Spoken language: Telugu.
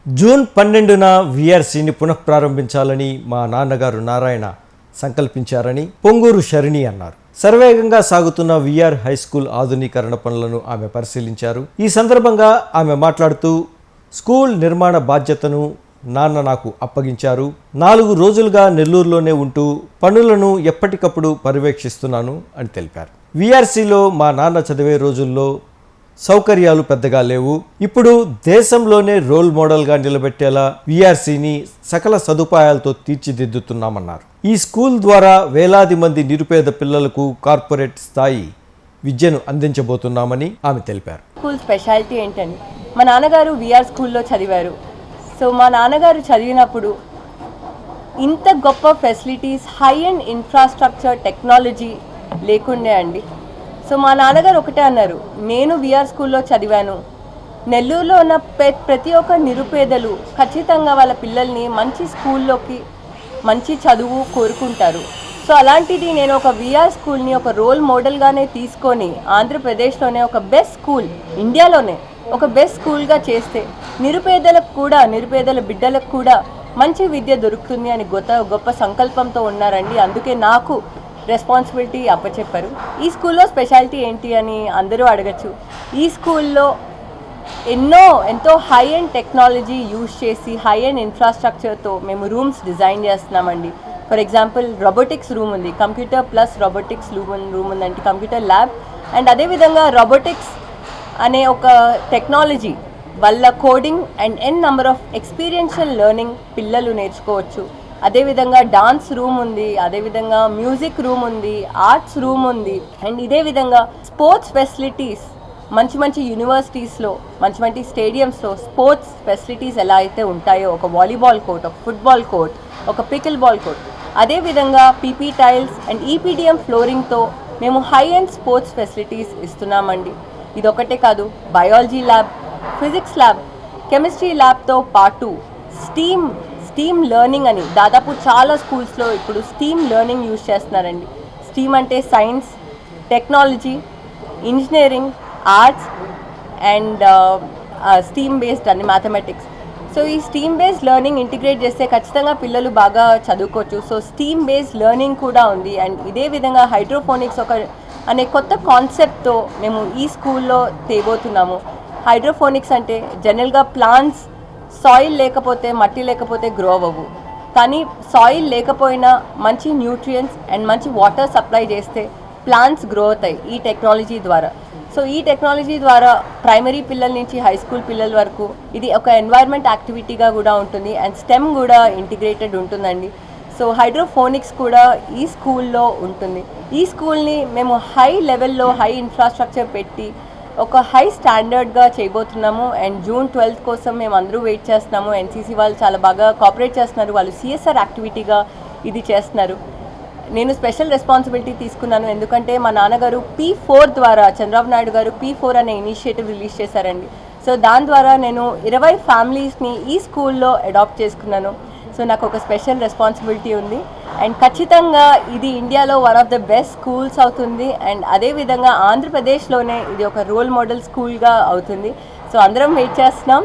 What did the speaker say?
జూన్ 12న వీఆర్సీని పునఃప్రారంభించాలని మా నాన్నగారు నారాయణ సంకల్పించారని పొంగూరు శరణి అన్నారు. శరవేగంగా సాగుతున్న వీఆర్ హై స్కూల్ ఆధునీకరణ పనులను ఆమె పరిశీలించారు. ఈ సందర్భంగా ఆమె మాట్లాడుతూ స్కూల్ నిర్మాణ బాధ్యతను నాన్న నాకు అప్పగించారు. 4 రోజులుగా నెల్లూరులోనే ఉంటూ పనులను ఎప్పటికప్పుడు పర్యవేక్షిస్తున్నాను అని తెలిపారు. వీఆర్సీలో మా నాన్న చదివే రోజుల్లో సౌకర్యాలు పెద్దగా లేవు. ఇప్పుడు దేశంలోనే రోల్ మోడల్గా నిలబెట్టేలా వీఆర్సీని సకల సదుపాయాలతో తీర్చిదిద్దుతున్నామన్నారు. ఈ స్కూల్ ద్వారా వేలాది మంది నిరుపేద పిల్లలకు కార్పొరేట్ స్థాయి విద్యను అందించబోతున్నామని ఆమె తెలిపారు. స్కూల్ స్పెషాలిటీ ఏంటండి, మా నాన్నగారు వీఆర్ స్కూల్లో చదివారు. సో మా నాన్నగారు చదివినప్పుడు ఇంత గొప్ప facilities, high and infrastructure, technology లేకుండే అండి. సో మా నాన్నగారు ఒకటే అన్నారు, నేను వీఆర్ స్కూల్లో చదివాను, నెల్లూరులో ఉన్న ప్రతి ఒక్క నిరుపేదలు ఖచ్చితంగా వాళ్ళ పిల్లల్ని మంచి స్కూల్లోకి మంచి చదువు కోరుకుంటారు. సో అలాంటిది నేను ఒక వీఆర్ స్కూల్ని ఒక రోల్ మోడల్గానే తీసుకొని ఆంధ్రప్రదేశ్లోనే ఒక బెస్ట్ స్కూల్, ఇండియాలోనే ఒక బెస్ట్ స్కూల్గా చేస్తే నిరుపేదల బిడ్డలకు కూడా మంచి విద్య దొరుకుతుంది అని గొప్ప సంకల్పంతో ఉన్నారండి. అందుకే నాకు రెస్పాన్సిబిలిటీ అప్పచెప్పారు. ఈ స్కూల్లో స్పెషాలిటీ ఏంటి అని అందరూ అడగచ్చు. ఈ స్కూల్లో ఎంతో హై అండ్ టెక్నాలజీ యూజ్ చేసి హై అండ్ ఇన్ఫ్రాస్ట్రక్చర్తో మేము రూమ్స్ డిజైన్ చేస్తున్నామండి. ఫర్ ఎగ్జాంపుల్ రోబోటిక్స్ రూమ్ ఉంది, కంప్యూటర్ ప్లస్ రోబోటిక్స్ రూమ్ ఉందంటే కంప్యూటర్ ల్యాబ్. అండ్ అదేవిధంగా రోబోటిక్స్ అనే ఒక టెక్నాలజీ వల్ల coding and number of experiential learning పిల్లలు నేర్చుకోవచ్చు. అదేవిధంగా డాన్స్ రూమ్ ఉంది, అదేవిధంగా మ్యూజిక్ రూమ్ ఉంది, ఆర్ట్స్ రూమ్ ఉంది. అండ్ ఇదే విధంగా స్పోర్ట్స్ ఫెసిలిటీస్ మంచి యూనివర్సిటీస్లో, మంచి స్టేడియంస్లో స్పోర్ట్స్ ఫెసిలిటీస్ ఎలా అయితే ఉంటాయో, ఒక వాలీబాల్ కోర్ట్, ఒక ఫుట్బాల్ కోర్ట్, ఒక పికిల్ బాల్ కోర్ట్, అదేవిధంగా పీపీ టైల్స్ అండ్ ఈపీడిఎం ఫ్లోరింగ్తో మేము హై అండ్ స్పోర్ట్స్ ఫెసిలిటీస్ ఇస్తున్నామండి. ఇదొకటే కాదు, biology lab, physics lab, chemistry ల్యాబ్తో పాటు స్టీమ్ లెర్నింగ్ అని దాదాపు చాలా స్కూల్స్లో ఇప్పుడు స్టీమ్ లెర్నింగ్ యూజ్ చేస్తున్నారండి. స్టీమ్ అంటే science, technology, engineering, arts and steam based అని మ్యాథమెటిక్స్. సో ఈ స్టీమ్ బేస్డ్ లెర్నింగ్ ఇంటిగ్రేట్ చేస్తే ఖచ్చితంగా పిల్లలు బాగా చదువుకోవచ్చు. సో స్టీమ్ బేస్డ్ లెర్నింగ్ కూడా ఉంది. అండ్ ఇదే విధంగా హైడ్రోఫోనిక్స్ అనే కొత్త కాన్సెప్ట్తో మేము ఈ స్కూల్లో తేబోతున్నాము. హైడ్రోఫోనిక్స్ అంటే జనరల్గా ప్లాంట్స్ సాయిల్ లేకపోతే, మట్టి లేకపోతే గ్రో అవ్వవు. కానీ సాయిల్ లేకపోయినా మంచి న్యూట్రియంట్స్ అండ్ మంచి వాటర్ సప్లై చేస్తే ప్లాంట్స్ గ్రో అవుతాయి ఈ టెక్నాలజీ ద్వారా. సో ఈ టెక్నాలజీ ద్వారా ప్రైమరీ పిల్లల నుంచి హై స్కూల్ పిల్లల వరకు ఇది ఒక ఎన్వైర్న్మెంట్ యాక్టివిటీగా కూడా ఉంటుంది. అండ్ స్టెమ్ కూడా ఇంటిగ్రేటెడ్ ఉంటుందండి. సో హైడ్రోఫోనిక్స్ కూడా ఈ స్కూల్లో ఉంటుంది. ఈ స్కూల్ని మేము హై లెవెల్లో హై ఇన్ఫ్రాస్ట్రక్చర్ పెట్టి ఒక హై స్టాండర్డ్గా చేయబోతున్నాము. అండ్ జూన్ 12 కోసం మేము అందరూ వెయిట్ చేస్తున్నాము. ఎన్సీసీ వాళ్ళు చాలా బాగా కోఆపరేట్ చేస్తున్నారు. వాళ్ళు సిఎస్ఆర్ యాక్టివిటీగా ఇది చేస్తున్నారు. నేను స్పెషల్ రెస్పాన్సిబిలిటీ తీసుకున్నాను, ఎందుకంటే మా నాన్నగారు P4 ద్వారా, చంద్రబాబు నాయుడు గారు P4 అనే ఇనిషియేటివ్ రిలీజ్ చేశారండి. సో దాని ద్వారా నేను 20 ఫ్యామిలీస్ని ఈ స్కూల్లో అడాప్ట్ చేసుకున్నాను. సో నాకు ఒక స్పెషల్ రెస్పాన్సిబిలిటీ ఉంది. అండ్ ఖచ్చితంగా ఇది ఇండియాలో one of the best schools అవుతుంది. అండ్ అదేవిధంగా ఆంధ్రప్రదేశ్లోనే ఇది ఒక రోల్ మోడల్ స్కూల్గా అవుతుంది. సో అందరం వెయిట్ చేస్తున్నాం.